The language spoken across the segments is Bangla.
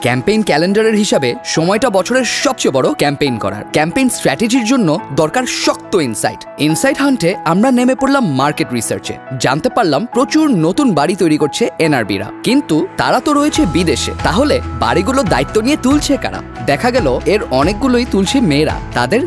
ক্যাম্পেইন ক্যালেন্ডারের হিসাবে সময়টা বছরের সবচেয়ে বড় ক্যাম্পেইন করার। ক্যাম্পেইন স্ট্র্যাটেজির জন্য দরকার শক্ত ইনসাইট হান্টে আমরা নেমে পড়লাম মার্কেট রিসার্চে। জানতে পারলাম প্রচুর নতুন বাড়ি তৈরি করছে এনআরবিরা, কিন্তু তারা তো রয়েছে বিদেশে। তাহলে বাড়িগুলো দায়িত্ব নিয়ে তুলছে কারা? দেখা গেল এর অনেকগুলোই তুলছে মেয়েরা, তাদের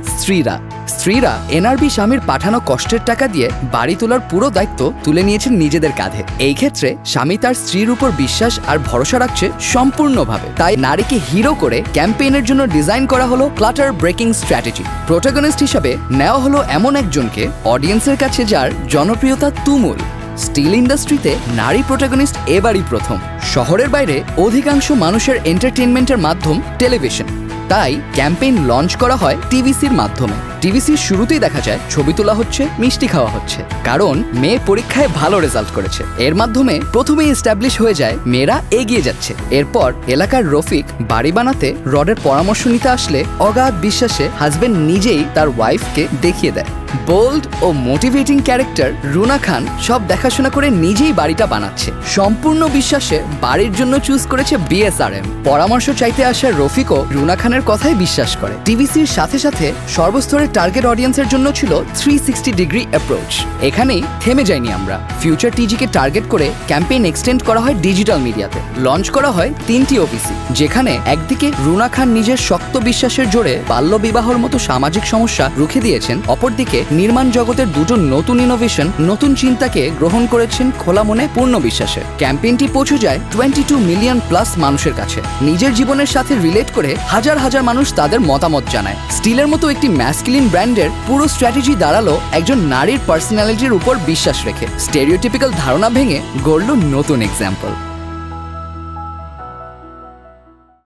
স্ত্রীরা এনআরবি স্বামীর পাঠানো কষ্টের টাকা দিয়ে বাড়ি তোলার পুরো দায়িত্ব তুলে নিয়েছেন নিজেদের কাঁধে। এই ক্ষেত্রে স্বামী তার স্ত্রীর উপর বিশ্বাস আর ভরসা রাখছে সম্পূর্ণভাবে। তাই নারীকে হিরো করে ক্যাম্পেইনের জন্য ডিজাইন করা হলো ক্লাটার ব্রেকিং স্ট্র্যাটেজি। প্রোটাগনিস্ট হিসাবে নেওয়া হলো এমন একজনকে অডিয়েন্সের কাছে যার জনপ্রিয়তা তুমুল। স্টিল ইন্ডাস্ট্রিতে নারী প্রোটাগনিস্ট এবারই প্রথম। শহরের বাইরে অধিকাংশ মানুষের এন্টারটেইনমেন্টের মাধ্যম টেলিভিশন, তাই ক্যাম্পেইন লঞ্চ করা হয় টিভিসির মাধ্যমে। টিভিসির শুরুতেই দেখা যায় ছবি তোলা হচ্ছে, মিষ্টি খাওয়া হচ্ছে, কারণ মেয়ে পরীক্ষায় ভালো রেজাল্ট করেছে। এর মাধ্যমে প্রথমেই এস্টাবলিশ হয়ে যায় মেয়েরা এগিয়ে যাচ্ছে। এরপর এলাকার রফিক বাড়ি বানাতে রডের পরামর্শ নিতে আসলে অগাধ বিশ্বাসে হাজবেন্ড নিজেই তার ওয়াইফকে দেখিয়ে দেয়। বোল্ড ও মোটিভেটিং ক্যারেক্টার রুনা খান সব দেখাশোনা করে নিজেই বাড়িটা বানাচ্ছে। সম্পূর্ণ বিশ্বাসে বাড়ির জন্য চুজ করেছে বিএসআরএম। পরামর্শ চাইতে আসা রফিকও রুনা খানের কথাই বিশ্বাস করে। টিভিসির সাথে সাথে সর্বস্তরের টার্গেট অডিয়েন্সের জন্য ছিল 360 ডিগ্রি অ্যাপ্রোচ। এখানেই থেমে যায়নি আমরা। ফিউচার টিজিকে টার্গেট করে ক্যাম্পেইন এক্সটেন্ড করা হয় ডিজিটাল মিডিয়াতে। লঞ্চ করা হয় 3টি ওপিসি, যেখানে একদিকে রুনা খান নিজের শক্ত বিশ্বাসের জোরে বাল্যবিবাহর মতো সামাজিক সমস্যা রুখে দিয়েছেন, অপরদিকে নির্মাণ জগতের দুটো নতুন ইনোভেশন, নতুন চিন্তাকে গ্রহণ করেছেন খোলা মনে, পূর্ণ বিশ্বাসে। ক্যাম্পেইনটি পৌঁছে যায় 22 মিলিয়ন প্লাস মানুষের কাছে। নিজের জীবনের সাথে রিলেট করে হাজার হাজার মানুষ তাদের মতামত জানায়। স্টিলের মতো একটি ম্যাসকুলিন ব্র্যান্ডের পুরো স্ট্র্যাটেজি দাঁড়ালো একজন নারীর পার্সোনালিটির উপর বিশ্বাস রেখে। স্টেরিওটিপিক্যাল ধারণা ভেঙে গড়ল নতুন এক্সাম্পল।